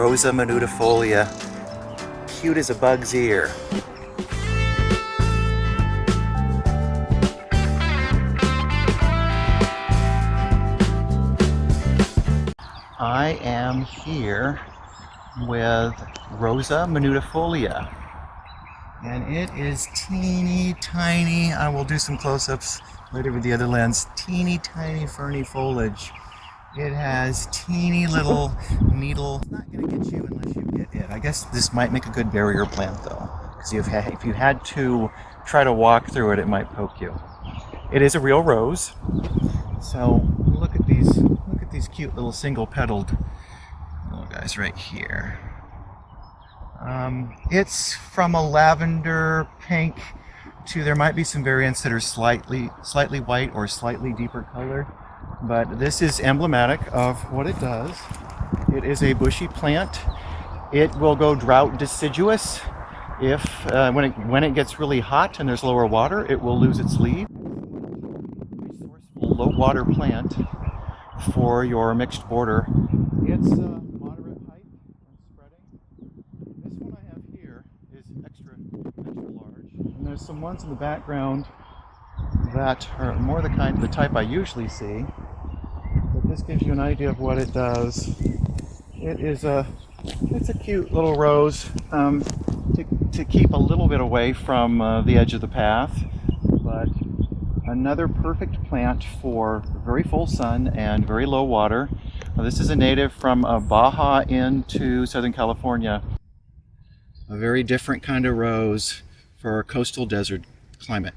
Rosa Minutifolia, cute as a bug's ear. I am here with Rosa Minutifolia, and it is teeny tiny. I will do some close-ups later with the other lens. Teeny tiny ferny foliage. It has teeny little needle. It's not going to get you unless you get it. I guess this might make a good barrier plant though, because if you had to try to walk through it, it might poke you. It is a real rose. So look at these cute little single-petaled little guys right here. It's from a lavender pink to, there might be some variants that are slightly white or slightly deeper color, but this is emblematic of what it does. It is a bushy plant. It will go drought deciduous if when it gets really hot and there's lower water, it will lose its leaves. Resourceful low water plant for your mixed border. It's moderate height and spreading. This one I have here is extra large, and there's some ones in the background that are more the type I usually see. But this gives you an idea of what it does. It's a cute little rose to keep a little bit away from the edge of the path, but another perfect plant for very full sun and very low water. This is a native from Baja into Southern California. A very different kind of rose for our coastal desert climate.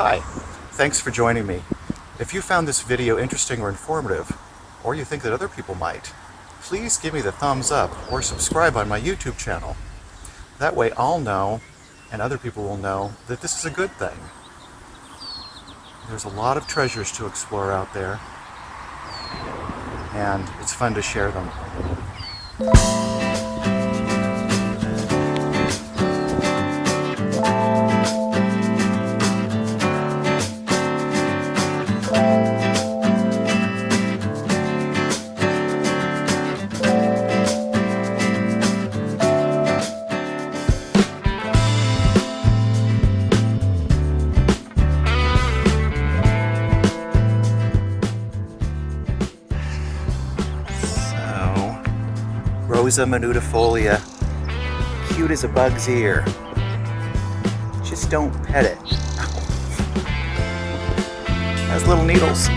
Hi, thanks for joining me. If you found this video interesting or informative, or you think that other people might, please give me the thumbs up or subscribe on my YouTube channel. That way I'll know, and other people will know, that this is a good thing. There's a lot of treasures to explore out there, and it's fun to share them. Rosa Minutifolia, cute as a bug's ear. Just don't pet it. Has little needles.